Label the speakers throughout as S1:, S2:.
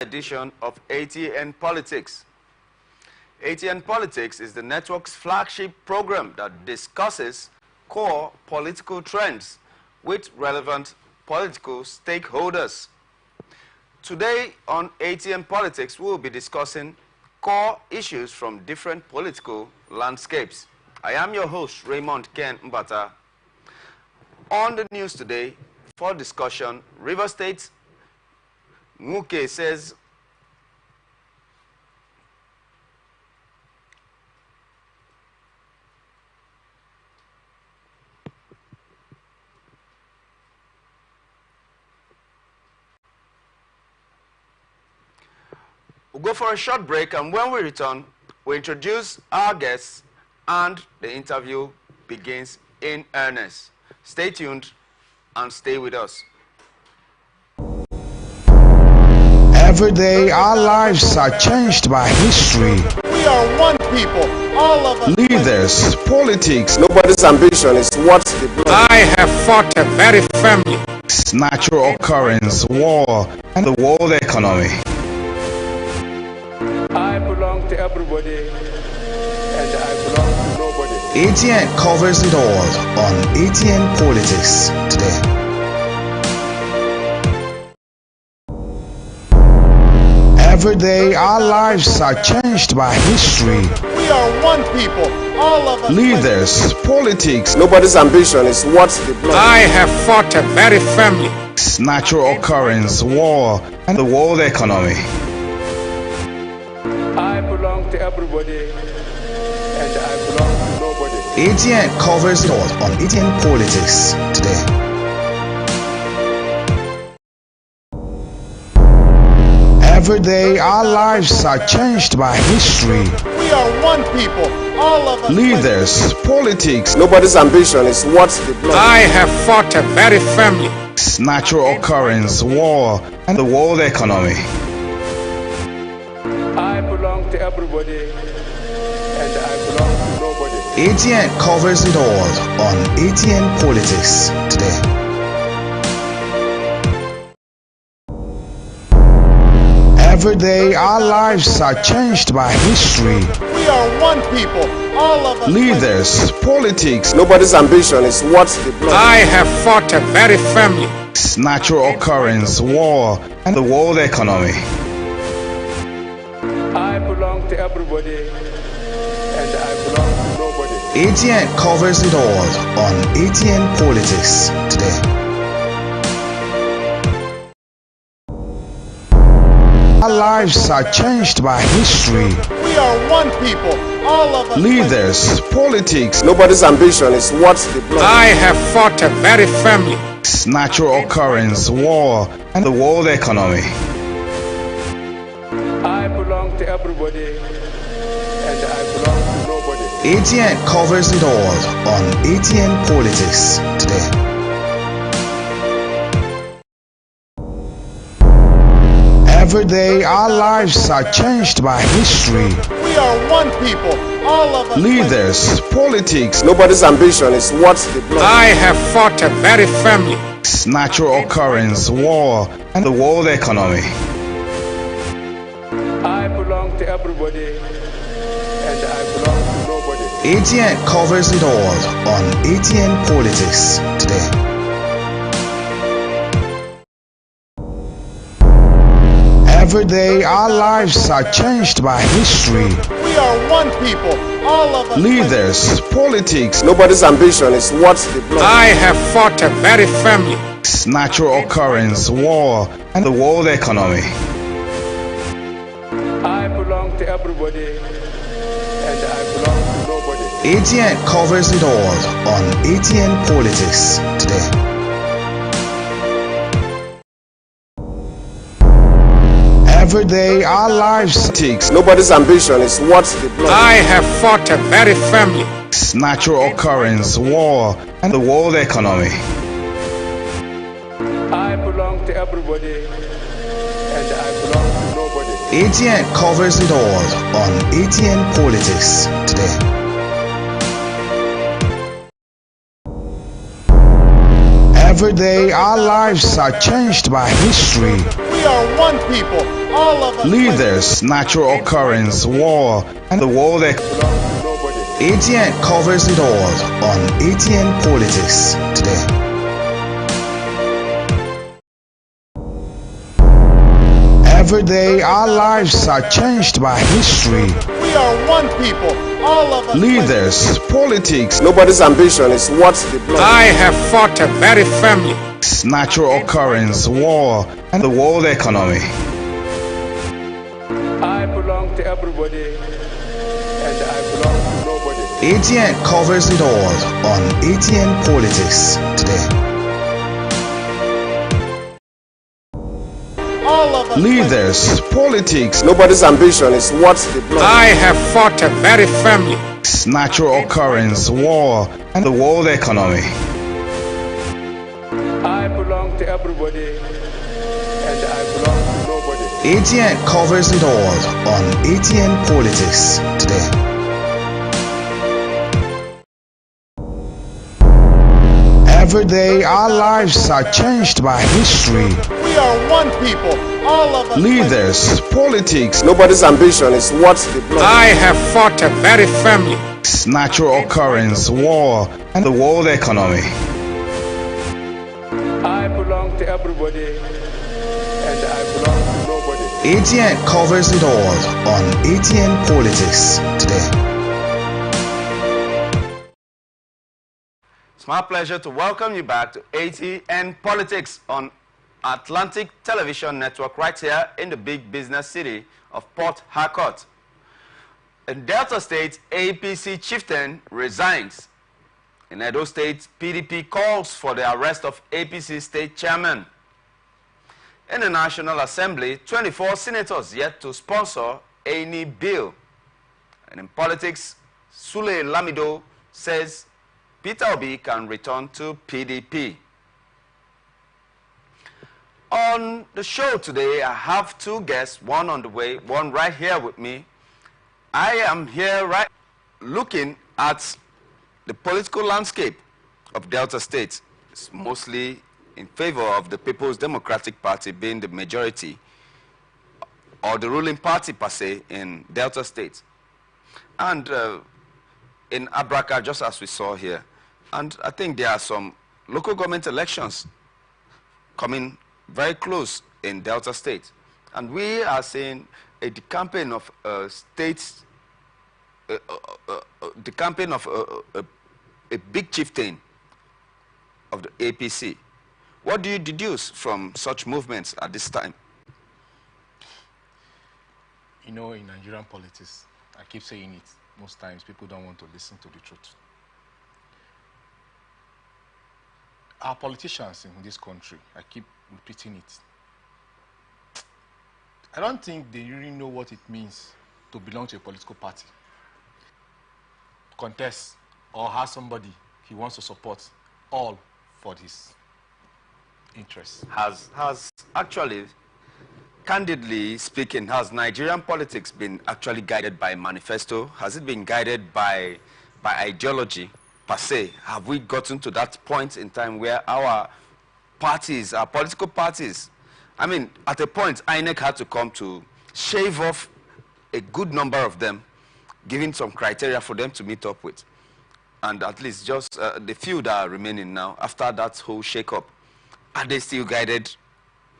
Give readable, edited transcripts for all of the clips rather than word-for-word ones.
S1: Edition of Atn Politics. Atn Politics is the network's flagship program that discusses core political trends with relevant political stakeholders. Today on Atn Politics, we will be discussing core issues from different political landscapes. I am your host, Raymond Ken Mbata. On the news today, for discussion, River State Muke says we'll go for a short break, and when we return, we'll introduce our guests and the interview begins in earnest. Stay tuned and stay with us.
S2: Every day our lives are changed by history.
S3: We are one people, all of us.
S2: Leaders, politics.
S3: Nobody's ambition is what they blood.
S4: I have fought a very firmly.
S2: Natural occurrence, war, and the world economy.
S4: I belong to everybody, and I belong to nobody.
S2: ATN covers it all on ATN Politics today. Every day our lives are changed by history.
S3: We are one people, all of us.
S2: Leaders, politics.
S3: Nobody's ambition is what they blood.
S4: I have fought a very firmly.
S2: Natural occurrence, war, and the world economy.
S4: I belong to everybody, and I belong to nobody.
S2: ATN covers it all on ATN Politics today. Every day our lives are changed by history.
S3: We are one people, all of us.
S2: Leaders, politics.
S3: Nobody's ambition is what they blood.
S4: I have fought a very firmly.
S2: Natural occurrence, war, and the world economy.
S4: I belong to everybody, and I belong to nobody.
S2: ATN covers it all on ATN Politics today. Every day our lives are changed by history.
S3: We are one people, all of us.
S2: Leaders, politics.
S3: Nobody's ambition is what they blood.
S4: I have fought a very firmly.
S2: Natural occurrence, war, and the world economy.
S4: I belong to everybody, and I belong to nobody.
S2: ATN covers it all on ATN Politics today. Our lives are changed by history.
S3: We are one people, all of us.
S2: Leaders, politics.
S3: Nobody's ambition is what they blood.
S4: I have fought a very firmly.
S2: Natural occurrence, war, and the world economy.
S4: I belong to everybody, and I belong to nobody.
S2: ATN covers it all on ATN Politics today. Every day our lives are changed by history.
S3: We are one people, all of us.
S2: Leaders, politics.
S3: Nobody's ambition is what they blood.
S4: I have fought a very firmly.
S2: Natural occurrence, war, and the world economy.
S4: I belong to everybody, and I belong to nobody.
S2: ATN covers it all on ATN Politics today. Every day our lives are changed by history.
S3: We are one people, all of us.
S2: Leaders, politics.
S3: Nobody's ambition is what they blood.
S4: I have fought a very firmly.
S2: Natural occurrence, war, and the world economy.
S4: I belong to everybody, and I belong to nobody.
S2: ATN covers it all on ATN Politics today. Every day our lives takes.
S3: Nobody's ambition is what they blood.
S4: I have fought a very firmly.
S2: Natural occurrence, war, and the world economy.
S4: I belong to everybody, and I belong to nobody.
S2: ATN covers it all on ATN Politics today. Every day our lives are changed by history.
S3: We are one people, all of us.
S2: Leaders, natural occurrence, war, and the world ATN covers it all on ATN Politics today. Every day our lives are changed by history.
S3: We are one people, all of us.
S2: Leaders, politics,
S3: Nobody's ambition is what the blood.
S5: I have fought a very family.
S2: natural occurrence, war, and the world economy.
S4: I belong to everybody, and I belong to nobody.
S2: ATN covers it all on ATN Politics today.
S3: All of us.
S2: Leaders, politics,
S3: Nobody's ambition is what the blood.
S5: I have fought a very family.
S2: natural occurrence, war, and the world economy.
S4: I belong to everybody, and I belong to nobody.
S2: ATN covers it all on ATN Politics today. Every day our lives are changed by history.
S3: We are one people, all of us.
S2: Leaders, politics,
S3: Nobody's ambition is what the blood.
S5: I have fought a very family.
S2: natural occurrence, war, and the world economy.
S4: I belong to everybody, and I belong to nobody.
S2: ATN covers it all on ATN Politics today.
S1: It's my pleasure to welcome you back to ATN Politics on Atlantic Television Network right here in the big business city of Port Harcourt. In Delta State, APC chieftain resigns. In Edo State, PDP calls for the arrest of APC state chairman. In the National Assembly, 24 senators yet to sponsor any bill. And in politics, Sule Lamido says Peter Obi can return to PDP. On the show today, I have two guests, one on the way, one right here with me. I am here right looking at the political landscape of Delta State. It's mostly in favor of the People's Democratic Party being the majority, or the ruling party per se, in Delta State. And in Abraka, just as we saw here. And I think there are some local government elections coming very close in Delta State. And we are seeing a decamping of states, decamping of a big chieftain of the APC. What do you deduce from such movements at this time?
S6: You know, in Nigerian politics, I keep saying it, most times people don't want to listen to the truth. Our politicians in this country, I keep repeating it, I don't think they really know what it means to belong to a political party, contest, or have somebody he wants to support, all for his interests.
S1: Has actually, candidly speaking, has Nigerian politics been actually guided by manifesto? Has it been guided by ideology per se? Have we gotten to that point in time where our parties, our political parties, I mean, at a point, INEC had to come to shave off a good number of them, giving some criteria for them to meet up with. And at least just the few that are remaining now, after that whole shake-up, are they still guided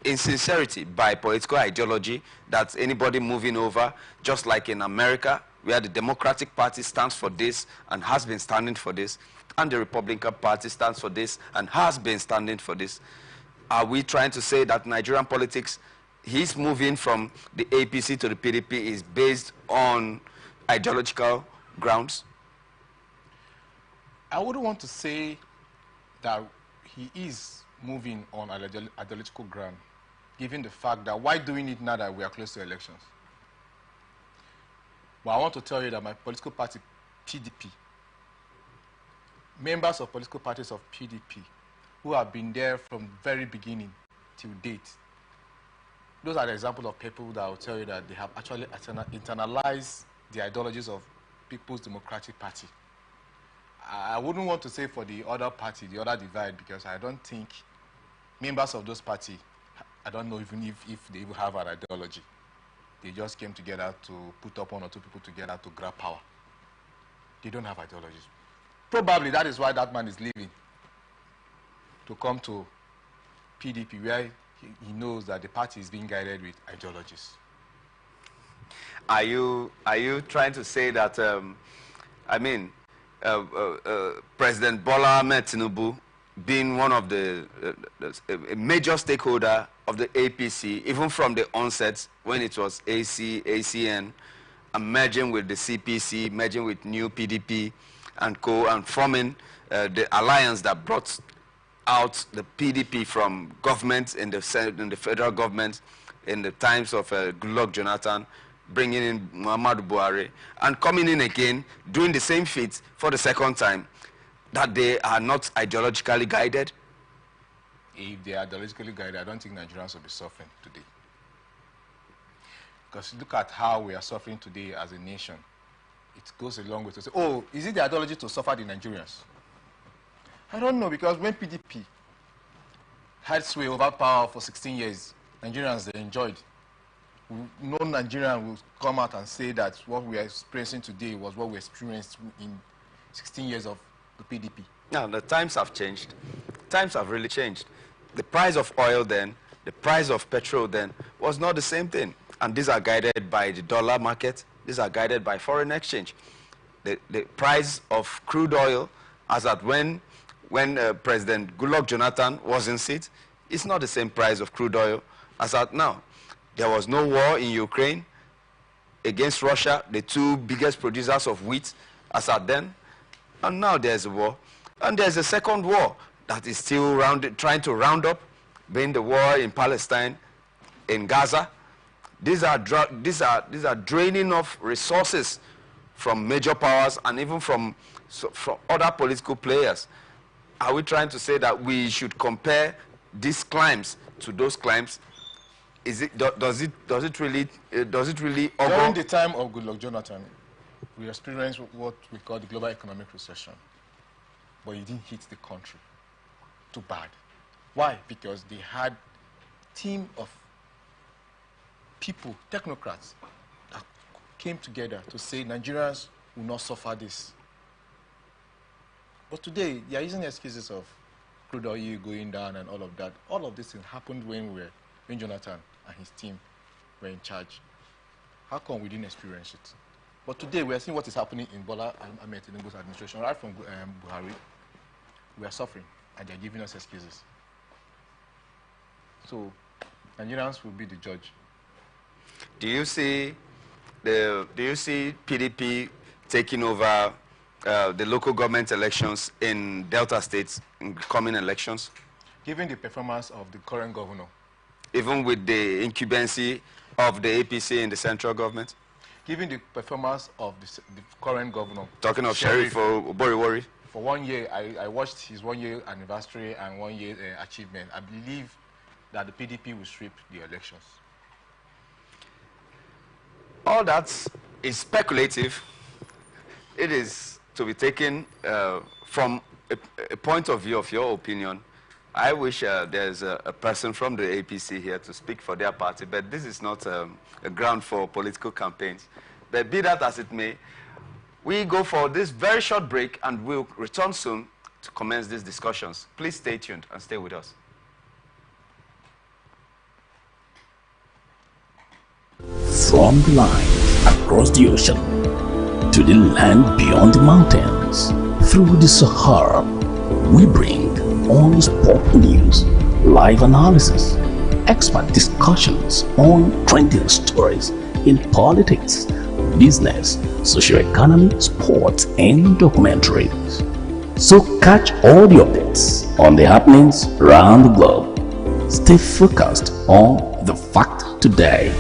S1: in sincerity by political ideology that anybody moving over, just like in America, where the Democratic Party stands for this and has been standing for this, and the Republican Party stands for this and has been standing for this? Are we trying to say that Nigerian politics, his moving from the APC to the PDP is based on ideological grounds?
S6: I wouldn't want to say that he is moving on ideological ground, given the fact that why doing it now that we are close to elections? But I want to tell you that my political party, PDP, members of political parties of PDP, who have been there from very beginning till date, those are the examples of people that will tell you that they have actually internalized the ideologies of People's Democratic Party. I wouldn't want to say for the other party, the other divide, because I don't think members of those parties I don't know even if they even have an ideology. They just came together to put up one or two people together to grab power. They don't have ideologies. Probably that is why that man is leaving to come to PDP, where he knows that the party is being guided with ideologies.
S1: Are you trying to say that, President Bola Ahmed Tinubu, being one of a major stakeholder of the APC, even from the onset when it was AC, ACN, and merging with the CPC, merging with new PDP and co, and forming the alliance that brought out the PDP from government in the federal government in the times of Goodluck Jonathan, bringing in Muhammadu Buhari, and coming in again, doing the same feat for the second time, that they are not ideologically guided?
S6: If they are ideologically guided, I don't think Nigerians will be suffering today. Because look at how we are suffering today as a nation. It goes a long way to say, oh, is it the ideology to suffer the Nigerians? I don't know, because when PDP had sway over power for 16 years, Nigerians, they enjoyed. No Nigerian will come out and say that what we are experiencing today was what we experienced in 16 years of the PDP.
S1: Now, the times have changed. Times have really changed. The price of oil then, the price of petrol then, was not the same thing. And these are guided by the dollar market. These are guided by foreign exchange. The price of crude oil, as at when President Goodluck Jonathan was in seat, it's not the same price of crude oil as at now. There was no war in Ukraine against Russia, the two biggest producers of wheat as at then. And now there's a war. And there's a second war that is still trying to round up, being the war in Palestine, in Gaza. These are draining of resources from major powers and even from other political players. Are we trying to say that we should compare these climbs to those climbs? Does it really
S6: During the time of Goodluck Jonathan, we experienced what we call the global economic recession, but it didn't hit the country too bad. Why? Because they had a team of people, technocrats, that came together to say Nigerians will not suffer this. But today, they are using excuses of crude oil going down and all of that. All of this thing happened when Jonathan and his team were in charge. How come we didn't experience it? But today, we are seeing what is happening in Bola Ahmed Tinubu's administration, right from Buhari. We are suffering, and they are giving us excuses. So, Nigerians will be the judge.
S1: Do you see PDP taking over the local government elections in Delta states in coming elections?
S6: Given the performance of the current governor.
S1: Even with the incumbency of the APC in the central government?
S6: Given the performance of the current governor.
S1: Talking of Sheriff Oboriwori?
S6: For 1 year, I watched his 1 year anniversary and 1 year achievement. I believe that the PDP will sweep the elections.
S1: All that is speculative. It is to be taken from a point of view of your opinion. I wish there's a person from the APC here to speak for their party, but this is not a ground for political campaigns. But be that as it may, we go for this very short break and we'll return soon to commence these discussions. Please stay tuned and stay with us.
S7: From the line across the ocean to the land beyond the mountains, through the Sahara, we bring on sport news, live analysis, expert discussions on trending stories in politics, business, socio-economy, sports, and documentaries. So catch all the updates on the happenings around the globe. Stay focused on the fact today,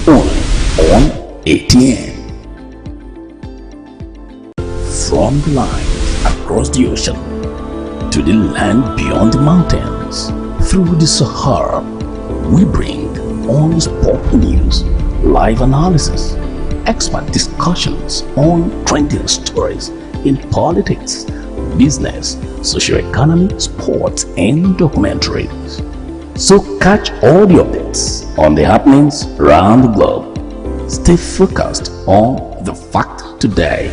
S7: only on ATN. From the line across the ocean to the land beyond the mountains, through the Sahara, we bring on sport news, live analysis, expert discussions on trending stories in politics, business, socio-economy, sports, and documentaries. So catch all the updates on the happenings around the globe. Stay focused on the fact today.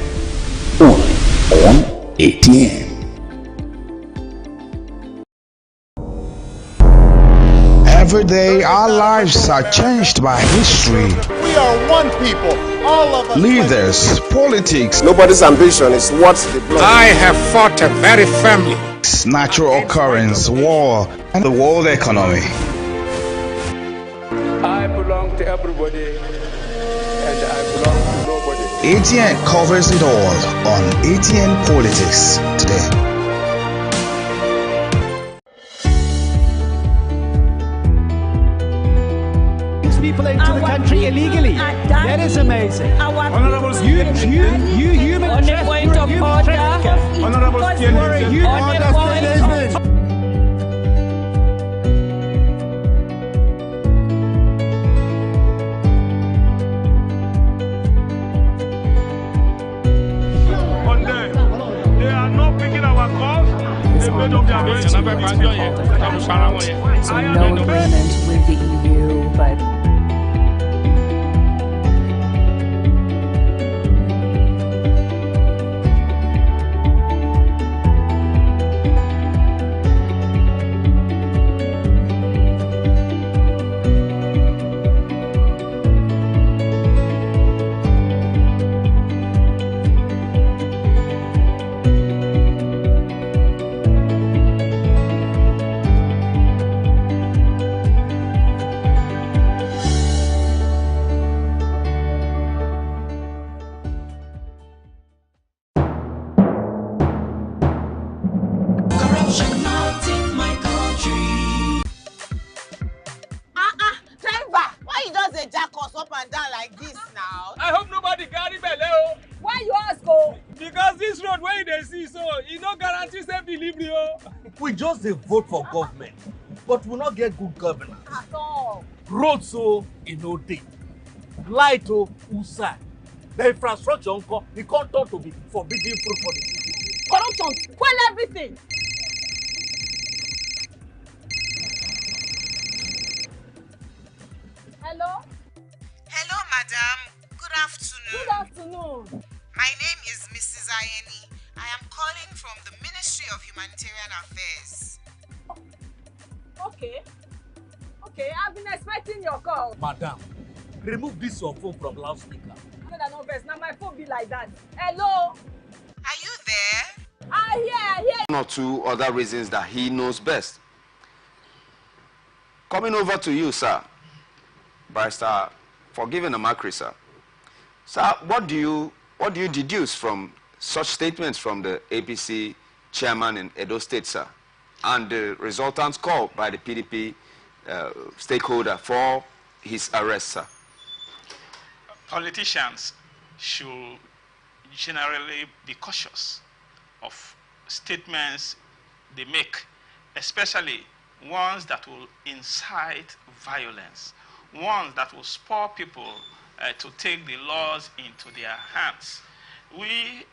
S7: Only on ATN.
S2: Every day, our lives are changed by history.
S3: We are one people, all of us.
S2: Leaders, politics,
S3: Nobody's ambition is what the blood.
S5: I have fought a very family.
S2: natural occurrence, war, and the world economy.
S4: I belong to everybody, and I belong to nobody.
S2: ATN covers it all on Atn Politics today.
S8: People into the country illegally. That is amazing.
S9: Honorable
S8: You human
S9: on the point of order.
S8: Honorable
S9: On the point of
S10: They are not picking our calls. They made up their minds.
S11: So no agreement with the EU, but
S10: I hope nobody carry beleo.
S9: Why you ask, oh?
S10: Because this road where they see, so it no guarantee safe delivery.
S12: We just dey vote for government, but we not get good governance.
S9: At all.
S12: Road so e no dey, light o usai, the infrastructure nko e come turn to be forbidden fruit for the city.
S9: Corruption, well everything. Hello?
S13: Hello, madam. Good afternoon.
S9: Good afternoon.
S13: My name is Mrs. Ayeni. I am calling from the Ministry of Humanitarian Affairs.
S9: Okay. Okay, I've been expecting your call.
S12: Madam, remove this your phone from loudspeaker.
S9: No vex, now my phone be like that. Hello?
S13: Are you there?
S9: I hear.
S1: One or two other reasons that he knows best. Coming over to you, sir, Barrister Forgiven Amakri, sir. Sir, what do you deduce from such statements from the APC chairman in Edo State, sir, and the resultant call by the PDP stakeholder for his arrest, sir?
S10: Politicians should generally be cautious of statements they make, especially ones that will incite violence, ones that will spur people to take the laws into their hands. We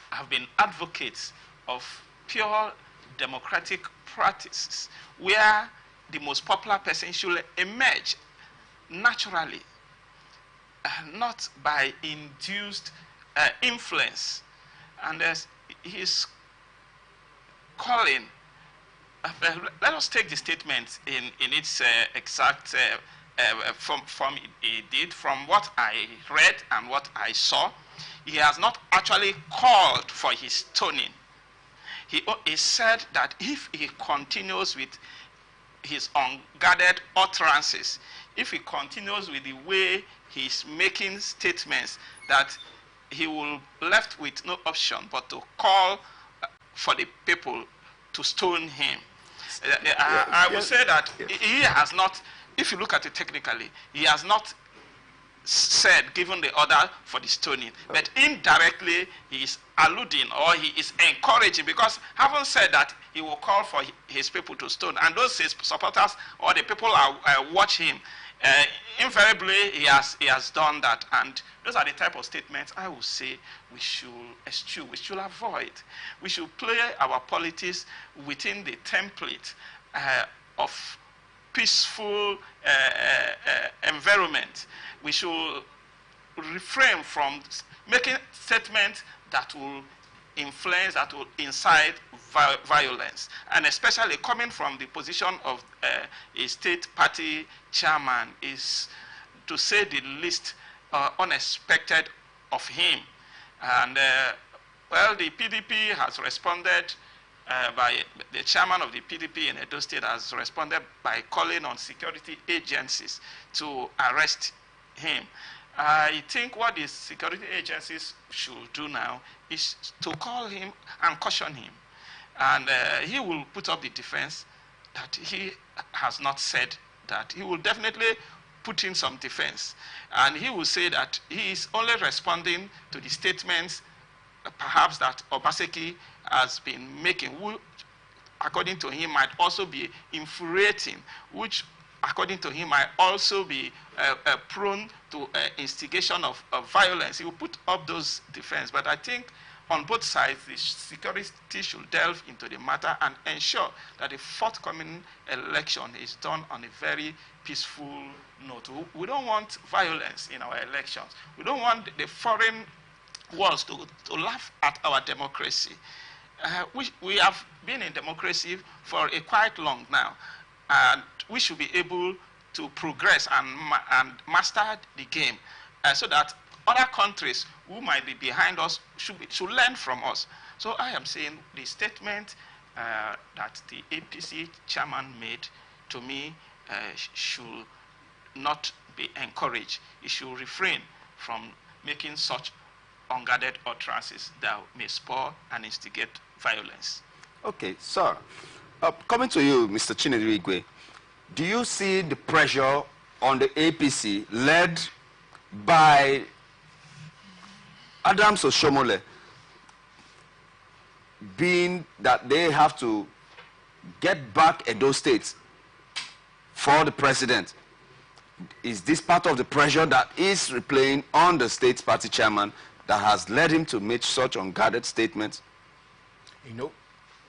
S10: have been advocates of pure democratic practices where the most popular person should emerge naturally, not by induced influence. And he's calling, let us take the statement in its exact form he did. From what I read and what I saw, he has not actually called for his stoning. He said that if he continues with his unguarded utterances, if he continues with the way he's making statements, that he will be left with no option but to call for the people to stone him. I would say that he has not, if you look at it technically, he has not said, given the order for the stoning, but indirectly he is alluding or he is encouraging, because having said that he will call for his people to stone, and those his supporters or the people who watch him, invariably he has done that. And those are the type of statements I would say we should eschew, we should avoid. We should play our politics within the template of peaceful environment. We should refrain from making statements that will influence, that will incite violence, and especially coming from the position of a state party chairman is, to say the least, unexpected of him. And well, the PDP has responded by the chairman of the PDP in Edo State has responded by calling on security agencies to arrest him. I think what the security agencies should do now is to call him and caution him. And he will put up the defense that he has not said that. He will definitely put in some defense. And he will say that he is only responding to the statements perhaps that Obaseki has been making, which according to him might also be infuriating, which according to him might also be prone to instigation of violence. He will put up those defense. But I think on both sides, the security should delve into the matter and ensure that the forthcoming election is done on a very peaceful note. We don't want violence in our elections. We don't want the foreign world to laugh at our democracy. We have been in democracy for a quite long now, and we should be able to progress and master the game so that other countries who might be behind us should learn from us. So I am saying the statement that the APC chairman made, to me, should not be encouraged. He should refrain from making such unguarded utterances that may spur and instigate violence.
S1: Okay, sir. Coming to you, Mr. Chinedu Igwe, do you see the pressure on the APC led by Adams Oshomole being that they have to get back Edo State for the president? Is this part of the pressure that is replaying on the state party chairman that has led him to make such unguarded statements?
S6: You know,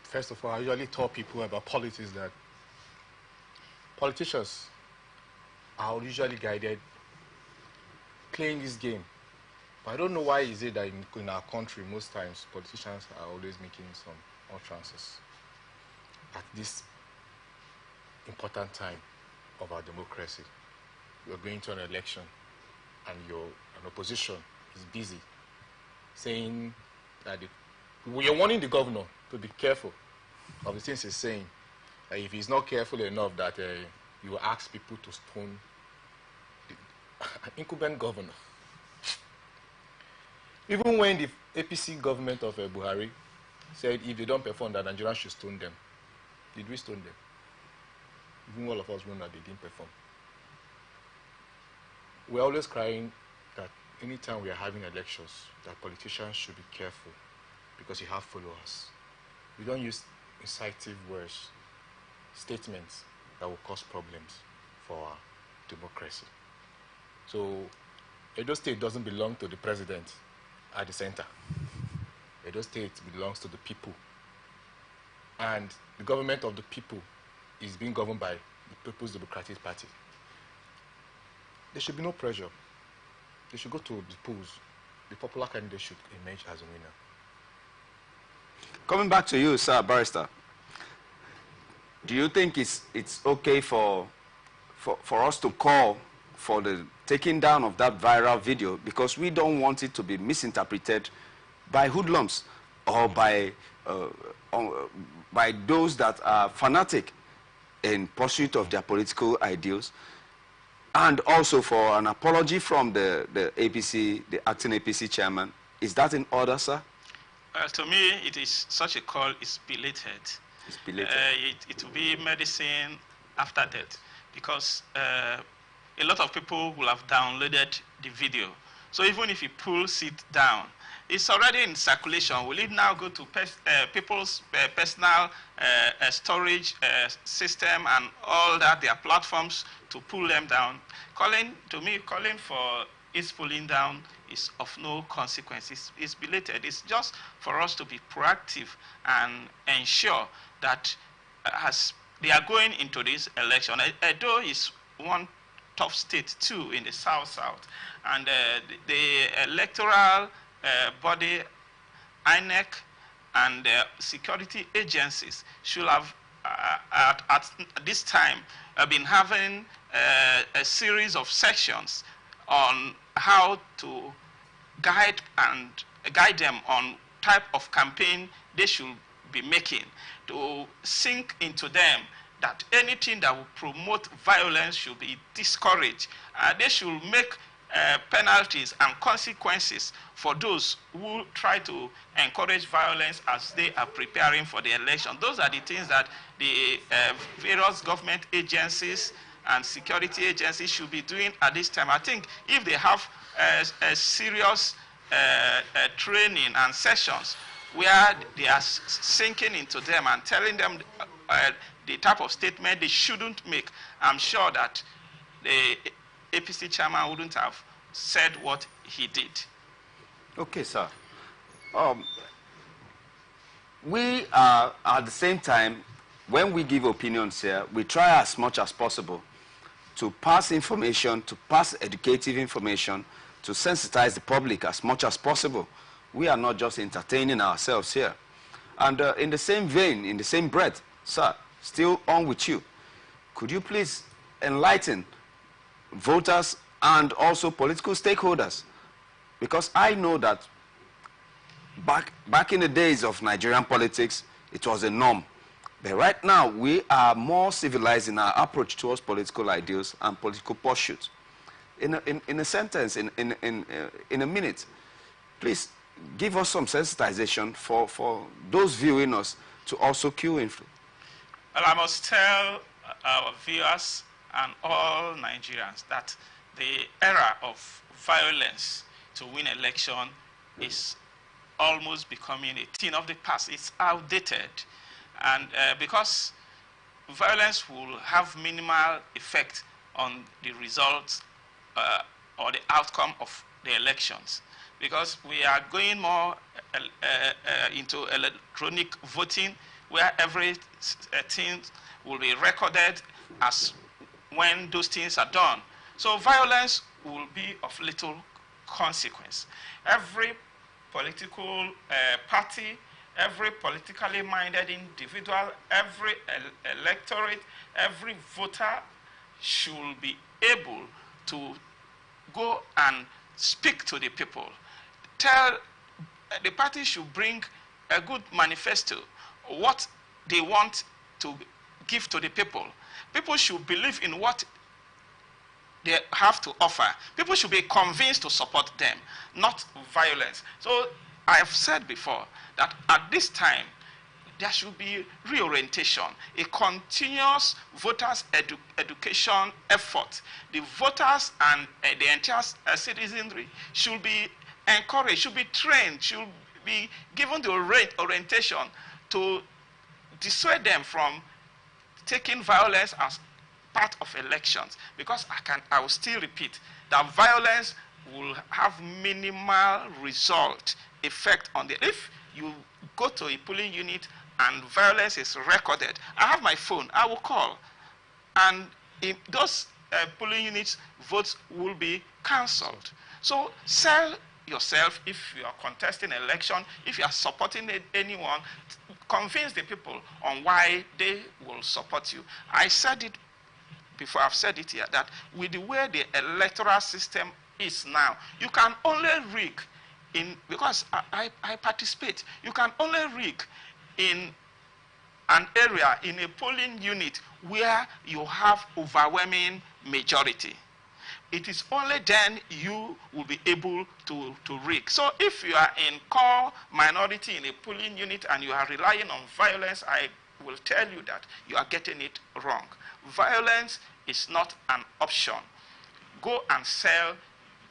S6: first of all, I usually tell people about politics that politicians are usually guided playing this game. But I don't know why is it that in our country, most times, politicians are always making some utterances at this important time of our democracy. You're going to an election and an opposition is busy saying that you're warning the governor to be careful of the things he's saying. If he's not careful enough that you will ask people to stone an incumbent governor. Even when the APC government of Buhari said if they don't perform that Nigerians should stone them, did we stone them? Even all of us know that they didn't perform. We're always crying that anytime we are having elections, that politicians should be careful because you have followers. We don't use incisive words, statements that will cause problems for our democracy. So Edo State doesn't belong to the president at the center. Edo State belongs to the people. And the government of the people is being governed by the People's Democratic Party. There should be no pressure. They should go to the polls. The popular candidate should emerge as a winner.
S1: Coming back to you, sir, Barrister, do you think it's okay for us to call for the taking down of that viral video because we don't want it to be misinterpreted by hoodlums or by those that are fanatic in pursuit of their political ideals, and also for an apology from the APC, the acting APC chairman? Is that in order, sir?
S10: To me, it is such a call is belated.
S1: It's belated.
S10: It will be medicine after death because a lot of people will have downloaded the video. So even if he pulls it down, it's already in circulation. Will it now go to people's personal storage system and all that, their platforms, to pull them down? Calling for its pulling down is of no consequence. It's belated. It's just for us to be proactive and ensure that as they are going into this election. Edo is one tough state too in the south, and the electoral body, INEC, and security agencies should have at this time been having a series of sections on how to guide them on type of campaign they should be making, to sink into them that anything that will promote violence should be discouraged. They should make penalties and consequences for those who try to encourage violence as they are preparing for the election. Those are the things that the various government agencies and security agencies should be doing at this time. I think if they have a serious training and sessions where they are sinking into them and telling them the type of statement they shouldn't make, I'm sure that the APC chairman wouldn't have said what he did.
S1: Okay, sir. We are, at the same time, when we give opinions here, we try as much as possible to pass information, to pass educative information, to sensitize the public as much as possible. We are not just entertaining ourselves here. And in the same vein, in the same breath, sir, still on with you, could you please enlighten voters and also political stakeholders? Because I know that back in the days of Nigerian politics, it was a norm. But right now, we are more civilized in our approach towards political ideals and political pursuits. In a sentence, in a minute, please give us some sensitization for those viewing us to also cue in.
S10: Well, I must tell our viewers and all Nigerians that the era of violence to win election is almost becoming a thing of the past. It's outdated. And because violence will have minimal effect on the results or the outcome of the elections, because we are going more into electronic voting, where every thing will be recorded as when those things are done. So violence will be of little consequence. Every political party, every politically minded individual, every electorate, every voter should be able to go and speak to the people. Tell the party should bring a good manifesto, what they want to give to the people. People should believe in what they have to offer. People should be convinced to support them, not violence. So I have said before that at this time, there should be reorientation, a continuous voters' education effort. The voters and the entire citizenry should be encouraged, should be trained, should be given the orientation to dissuade them from taking violence as part of elections. Because I will still repeat that violence will have minimal result effect on the, if you go to a polling unit and violence is recorded, I have my phone, I will call. And in those polling units, votes will be cancelled. So sell yourself if you are contesting an election, if you are supporting anyone, convince the people on why they will support you. I said it before, I've said it here, that with the way the electoral system is now, you can only rig in, because I participate, you can only rig in an area, in a polling unit where you have overwhelming majority. It is only then you will be able to rig. So if you are in core minority in a polling unit and you are relying on violence, I will tell you that you are getting it wrong. Violence is not an option. Go and sell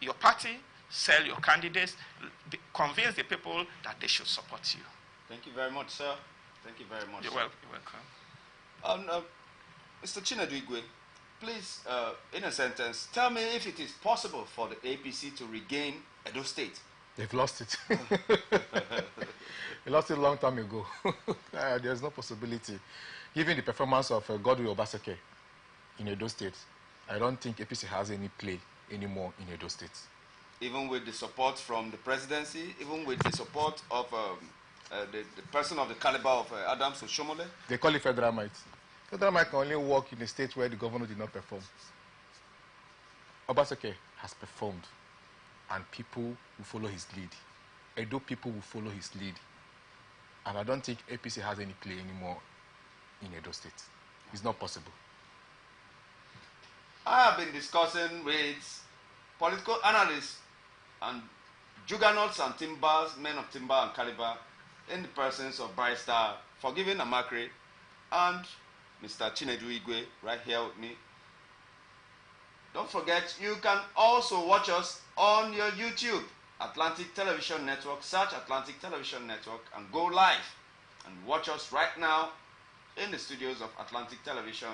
S10: your party, sell your candidates, convince the people that they should support you.
S1: Thank you very much, sir. Thank you very much.
S10: You're welcome.
S1: Mr. Chinedu Igwe, please, in a sentence, tell me if it is possible for the APC to regain Edo State
S6: They've lost it. They lost it a long time ago. There's no possibility. Given the performance of Godwin Obaseke in Edo State, I don't think APC has any play anymore in Edo State.
S1: Even with the support from the presidency, even with the support of the person of the caliber of Adams Oshomole?
S6: They call it federal might. Federal might can only work in a state where the governor did not perform. Obaseke has performed, and people will follow his lead. Edo people will follow his lead. And I don't think APC has any play anymore in Edo State. It's not possible.
S1: I have been discussing with political analysts and juggernauts and timbers, men of timber and caliber, in the presence of Barrister Forgiving Amakri and Mr. Chinedu Igwe right here with me. Don't forget, you can also watch us on your YouTube, Atlantic Television Network. Search Atlantic Television Network and go live and watch us right now in the studios of Atlantic Television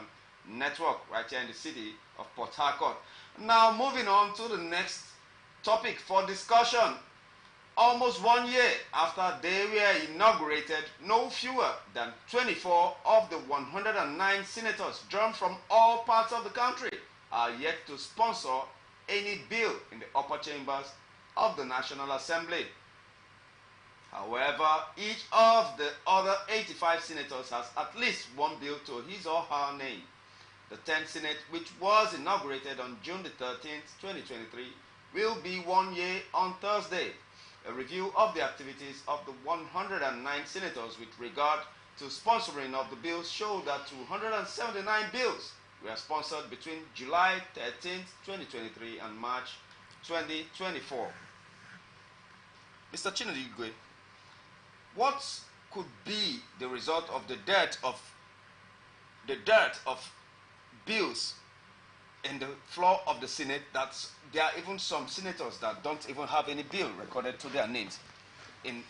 S1: Network right here in the city of Port Harcourt. Now moving on to the next topic for discussion. Almost 1 year after they were inaugurated, no fewer than 24 of the 109 senators drawn from all parts of the country are yet to sponsor any bill in the upper chambers of the National Assembly. However, each of the other 85 senators has at least one bill to his or her name. The 10th Senate, which was inaugurated on June the 13th, 2023, will be 1 year on Thursday. A review of the activities of the 109 senators with regard to sponsoring of the bills showed that 279 bills were sponsored between July 13th, 2023 and March 2024. Mr. Chinedu Igwe, what could be the result of the dearth of bills in the floor of the Senate? That there are even some senators that don't even have any bill recorded to their names in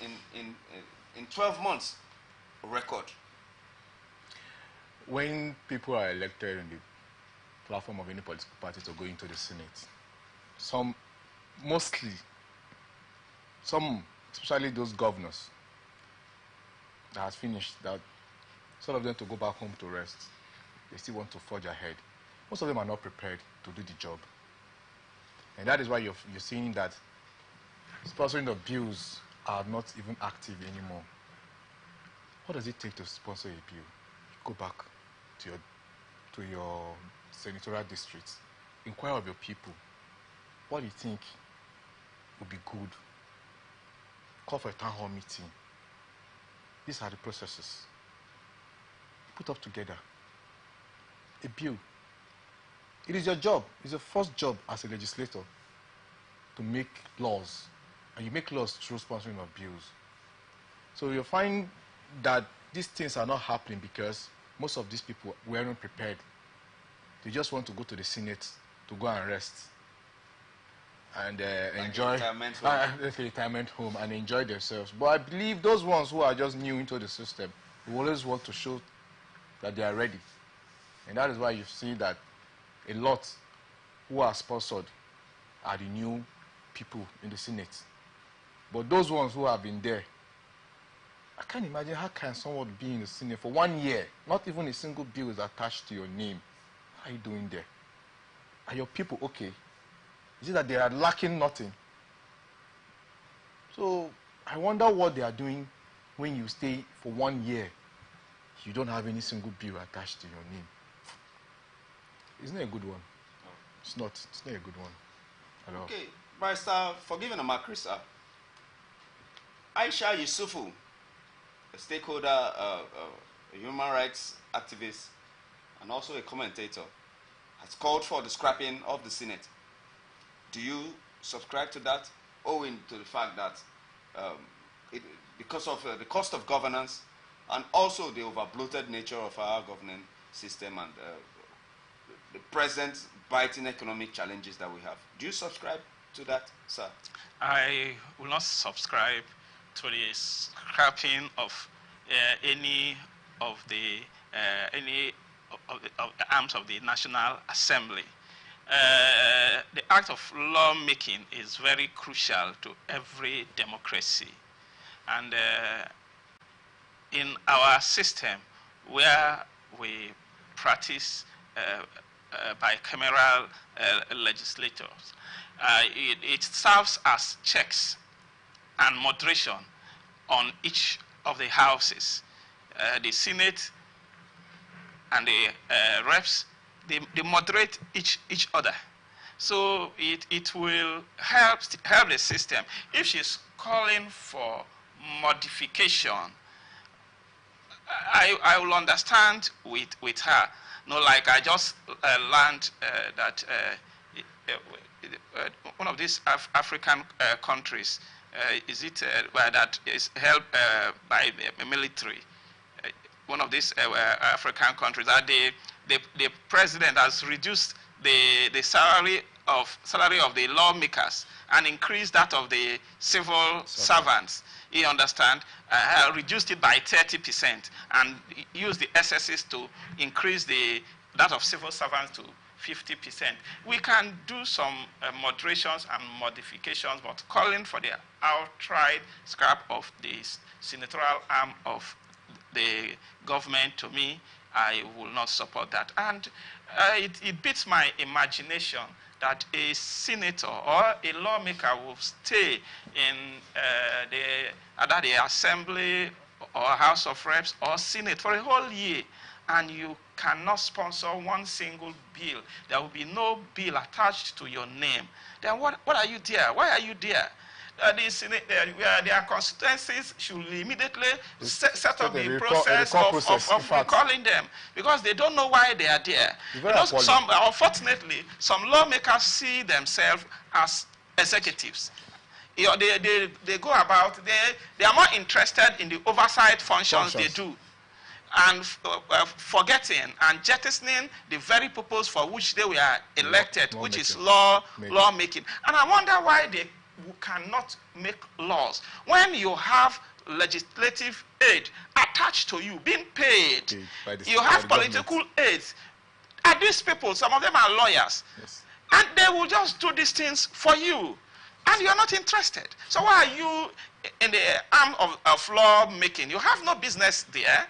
S1: 12 months record.
S6: When people are elected in the platform of any political party to go into the Senate, some, especially those governors that has finished, that some of them to go back home to rest, they still want to forge ahead. Most of them are not prepared to do the job. And that is why you're seeing that sponsoring of bills are not even active anymore. What does it take to sponsor a bill? You go back to your senatorial districts, inquire of your people. What do you think would be good? Call for a town hall meeting. These are the processes. Put up together a bill. It is your job. It's your first job as a legislator to make laws. And you make laws through sponsoring of bills. So you'll find that these things are not happening because most of these people weren't prepared. They just want to go to the Senate to go and rest and enjoy the retirement home and enjoy themselves. But I believe those ones who are just new into the system will always want to show that they are ready. And that is why you see that a lot who are sponsored are the new people in the Senate. But those ones who have been there, I can't imagine how can someone be in the Senate for 1 year, not even a single bill is attached to your name. How are you doing there? Are your people okay? Is it that they are lacking nothing? So I wonder what they are doing when you stay for 1 year. You don't have any single bill attached to your name. It's not a good one. No. It's not a good one at all.
S1: Okay, Barrister Forgiving Amakri, sir. Aisha Yusufu, a stakeholder, a human rights activist, and also a commentator, has called for the scrapping of the Senate. Do you subscribe to that, owing to the fact that because of the cost of governance and also the over-bloated nature of our governing system and the present biting economic challenges that we have? Do you subscribe to that, sir?
S10: I will not subscribe to the scrapping of any of the arms of the National Assembly. The act of lawmaking is very crucial to every democracy. And in our system, where we practice bicameral legislators, it serves as checks and moderation on each of the houses. The Senate and the reps, they moderate each other. So it will help the system. If she's calling for modification, I will understand with her. No, like I just learned that one of these African countries, that is held by the military, one of these African countries, that the president has reduced the salary of the lawmakers and increased that of the civil servants. You understand? Reduced it by 30% and used the SSs to increase that of civil servants to 50%. We can do some moderations and modifications, but calling for the outright scrap of the senatorial arm of the government, to me, I will not support that. And it beats my imagination that a senator or a lawmaker will stay in either the assembly or House of Reps or Senate for a whole year, and you cannot sponsor one single bill. There will be no bill attached to your name. Then what are you there? Why are you there? Their constituencies should immediately set up the process of recalling them, because they don't know why they are there. Unfortunately, some lawmakers see themselves as executives. They go about, they are more interested in the oversight functions they do, and forgetting and jettisoning the very purpose for which they were elected, which is lawmaking. And I wonder why they cannot make laws when you have legislative aid attached to you, being paid. You have political aids. And these people, some of them are lawyers, and they will just do these things for you, and you're not interested. So why are you in the arm of lawmaking? You have no business there.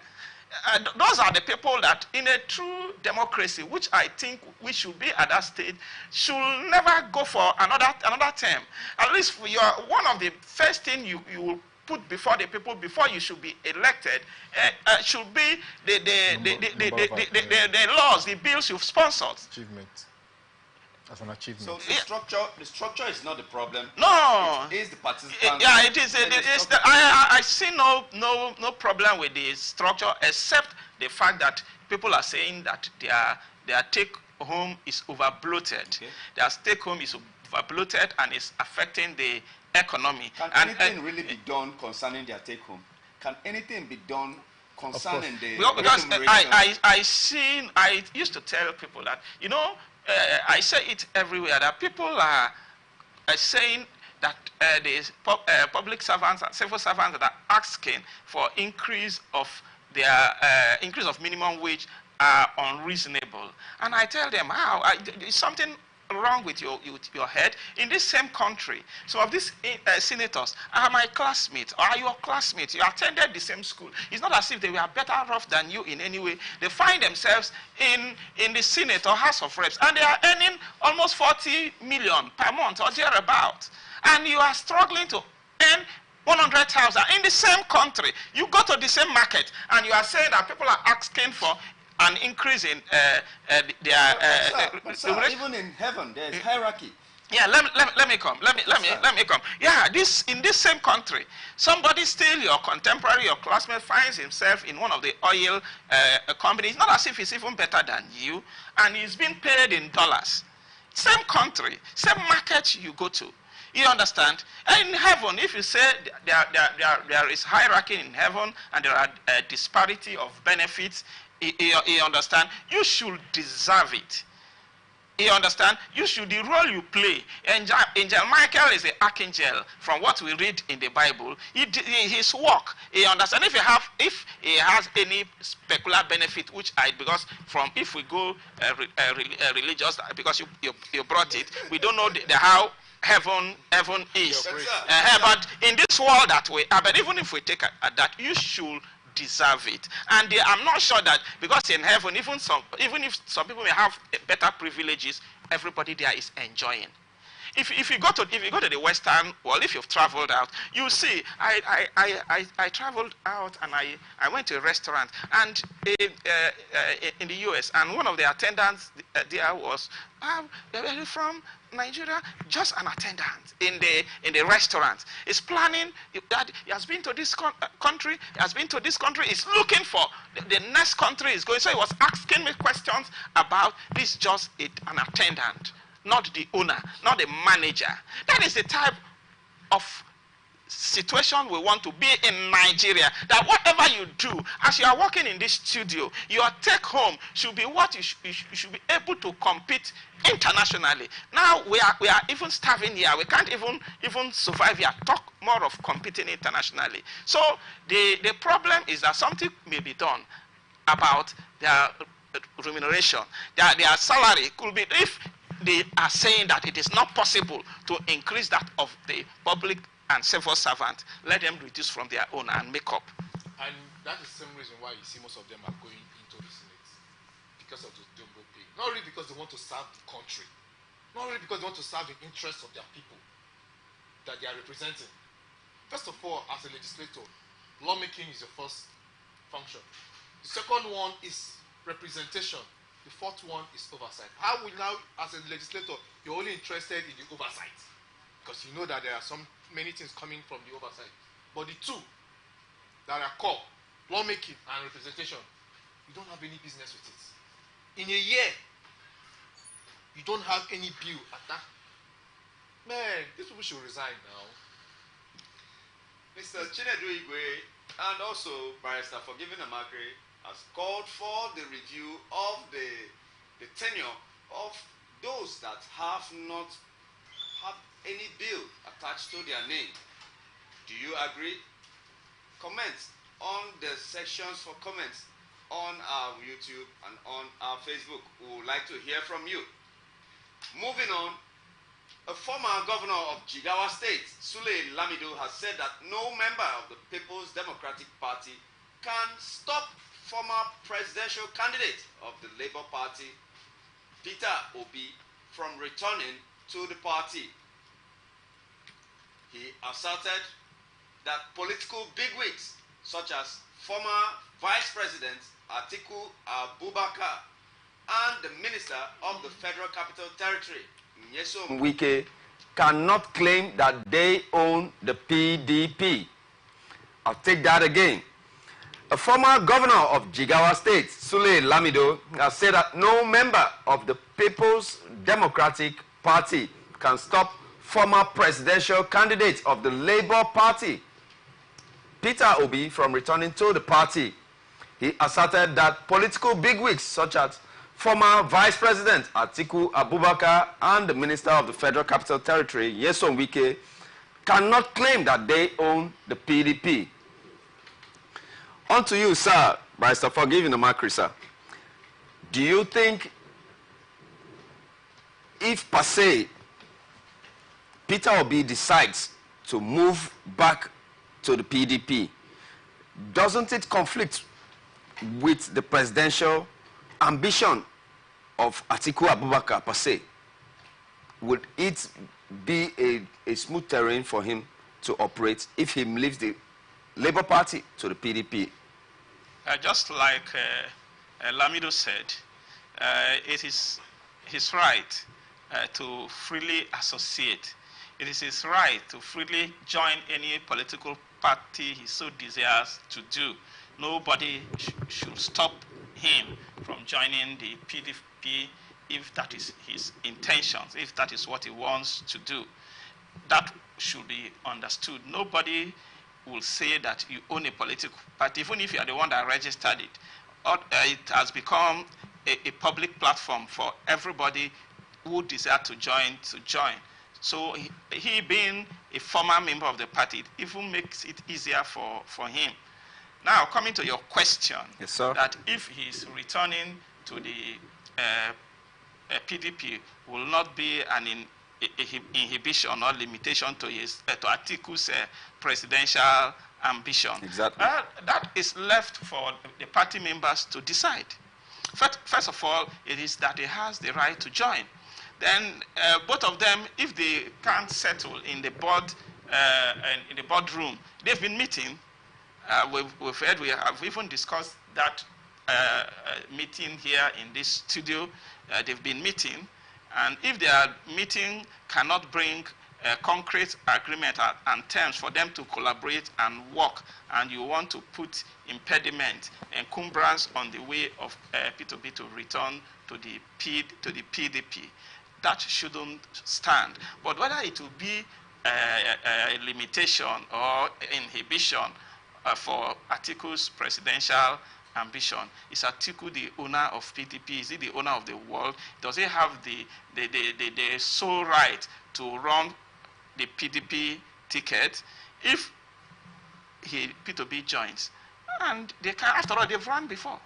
S10: Those are the people that, in a true democracy, which I think we should be at that stage, should never go for another term. At least one of the first things you will put before the people before you should be elected should be the laws, the bills you've sponsored.
S6: Achievement. As an achievement.
S1: So the structure is not the problem.
S10: No.
S1: It is the participants.
S10: Yeah, it is. I see no problem with the structure, except the fact that people are saying that their take home is over bloated. Okay. Their take home is over bloated and is affecting the economy.
S1: Can anything really be done concerning their take home? Can anything be done concerning the
S10: because I used to tell people that, I say it everywhere, that people are saying that the public servants and civil servants that are asking for increase of minimum wage are unreasonable. And I tell them, how? There's something wrong with your head. In this same country, some of these senators are my classmates, or are your classmates. You attended the same school. It's not as if they were better off than you in any way. They find themselves in the Senate or House of Reps, and they are earning almost 40 million per month or thereabout. And you are struggling to earn 100,000 in the same country. You go to the same market, and you are saying that people are asking for an increase in
S1: Sir, even in heaven, there is hierarchy.
S10: Yeah, let me come. Let me come. Yeah, in this same country, somebody still your contemporary, your classmate finds himself in one of the oil companies. Not as if he's even better than you, and he's being paid in dollars. Same country, same market you go to. You understand? And in heaven, if you say there is hierarchy in heaven and there are disparity of benefits, you understand? You should deserve it. You understand? You should, the role you play. Angel Michael is the archangel from what we read in the Bible. His work, you understand? If he has any specular benefit, which because if we go religious, because you brought it, we don't know how heaven is. But in this world that we are, but even if we take that, you should deserve it. And I'm not sure that, because in heaven, even if some people may have better privileges, everybody there is enjoying. If you go to the Western world, if you've traveled out, you see. I traveled out and I went to a restaurant and in the US, and one of the attendants there was from Nigeria, just an attendant in the restaurant. He's planning that he has been to this country. He has been to this country. He's looking for the next country he's going. So he was asking me questions about this. Just an attendant, not the owner, not the manager. That is the type of situation we want to be in Nigeria. That whatever you do, as you are working in this studio, your take home should be what you should be able to compete internationally. Now we are even starving here. We can't even survive here. Talk more of competing internationally. So the problem is that something may be done about their remuneration. Their salary could be, if they are saying that it is not possible to increase that of the public and civil servant, let them reduce from their own and make up.
S6: And that is the same reason why you see most of them are going into the Senate, because of the double pay. Not really because they want to serve the country, not really because they want to serve the interests of their people that they are representing. First of all, as a legislator, lawmaking is your first function. The second one is representation. The fourth one is oversight. How will now, as a legislator, you're only interested in the oversight, because you know that there are many things coming from the oversight. But the two that are core, lawmaking and representation, you don't have any business with it. In a year, you don't have any bill at that. Man, these people should resign now.
S1: Mr. Chinedu Igwe and also Barrister Forgiving Amakre has called for the review of the tenure of those that have not have any bill attached to their name. Do you agree? Comments on the sections for comments on our YouTube and on our Facebook. We would like to hear from you. Moving on, a former governor of Jigawa State, Sule Lamido, has said that no member of the People's Democratic Party can stop former presidential candidate of the Labour Party, Peter Obi, from returning to the party. He asserted that political bigwigs such as former Vice President Atiku Abubakar and the Minister of the Federal Capital Territory, Nyesom Wike, cannot claim that they own the PDP. I'll take that again. A former governor of Jigawa State, Sule Lamido, has said that no member of the People's Democratic Party can stop former presidential candidate of the Labour Party, Peter Obi, from returning to the party. He asserted that political bigwigs such as former Vice President Atiku Abubakar and the Minister of the Federal Capital Territory, Nyesom Wike, cannot claim that they own the PDP. On to you, sir, Barrister Forgiving Amakre, sir. Do you think, if per se, Peter Obi decides to move back to the PDP, doesn't it conflict with the presidential ambition of Atiku Abubakar per se? Would it be a smooth terrain for him to operate if he leaves the Labour Party to the PDP?
S10: Just like Lamido said, it is his right to freely associate. It is his right to freely join any political party he so desires to do. Nobody should stop him from joining the PDP if that is his intentions, if that is what he wants to do. That should be understood. Nobody will say that you own a political party, even if you are the one that registered it. It has become a public platform for everybody who desire to join. So he being a former member of the party, it even makes it easier for him. Now, coming to your question,
S1: yes, sir.
S10: That if he's returning to the PDP, will not be an inhibition or limitation to to Atiku's presidential ambition.
S1: Exactly.
S10: That is left for the party members to decide. First of all, it is that he has the right to join. Then both of them, if they can't settle in the boardroom, they've been meeting. We've heard, we have even discussed that meeting here in this studio. They've been meeting, and if their meeting cannot bring concrete agreement and terms for them to collaborate and work, and you want to put impediment, encumbrance on the way of P2B to return to the PDP, that shouldn't stand. But whether it will be a limitation or inhibition for Atiku's presidential ambition, is Atiku the owner of PDP? Is he the owner of the world? Does he have the sole right to run the PDP ticket if P2B joins? And they can, after all, they've run before.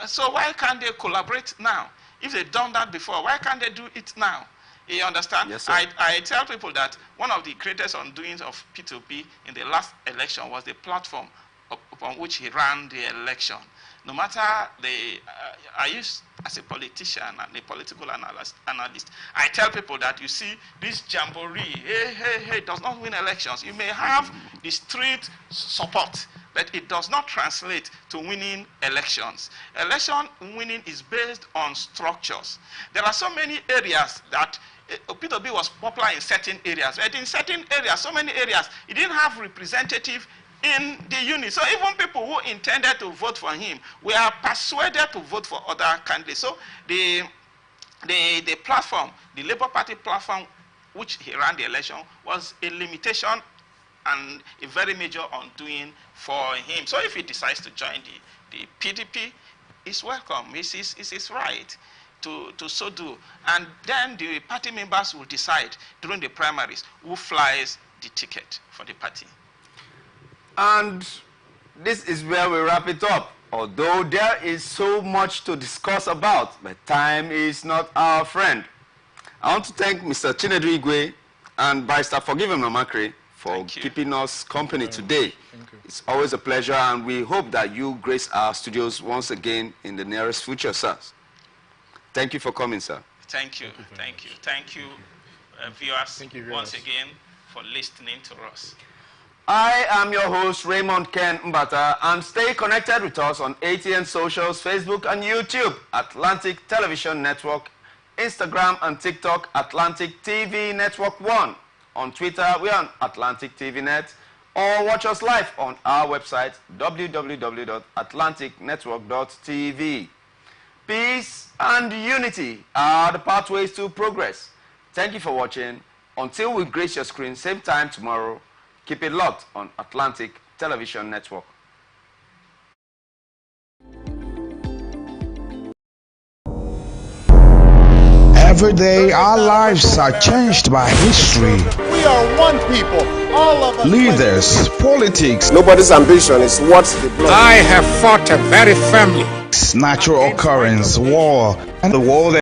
S10: So why can't they collaborate now? If they've done that before, why can't they do it now? You understand?
S1: Yes, sir.
S10: I tell people that one of the greatest undoings of P2B in the last election was the platform upon which he ran the election. No matter I used as a politician and a political analyst, I tell people that, you see, this jamboree, hey, does not win elections. You may have the street support, but it does not translate to winning elections. Election winning is based on structures. There are so many areas that P2B was popular in certain areas, but in certain areas, so many areas, it didn't have representative in the unit. So even people who intended to vote for him were persuaded to vote for other candidates. So the platform, the Labour Party platform, which he ran the election, was a limitation and a very major undoing for him. So if he decides to join the PDP, it's welcome. It's his right to so do. And then the party members will decide during the primaries who flies the ticket for the party.
S1: And this is where we wrap it up. Although there is so much to discuss about, but time is not our friend. I want to thank Mr. Chinedu Igwe and Barrister Forgiven Namakri for keeping us company today. It's always a pleasure, and we hope that you grace our studios once again in the nearest future, sir. Thank you for coming, sir.
S10: Thank you. Thank you, viewers, once again for listening to us.
S1: I am your host, Raymond Ken Mbata, and stay connected with us on ATN Socials, Facebook and YouTube, Atlantic Television Network, Instagram and TikTok, Atlantic TV Network 1. On Twitter, we are on Atlantic TV Net, or watch us live on our website, www.atlanticnetwork.tv. Peace and unity are the pathways to progress. Thank you for watching. Until we grace your screen, same time tomorrow, keep it locked on Atlantic Television Network.
S2: Every day, our lives are changed by history.
S3: We are one people, all of us.
S2: Leaders, politics.
S3: Nobody's ambition is what the blood.
S5: I have fought a very family.
S2: Natural occurrence, war, and the world.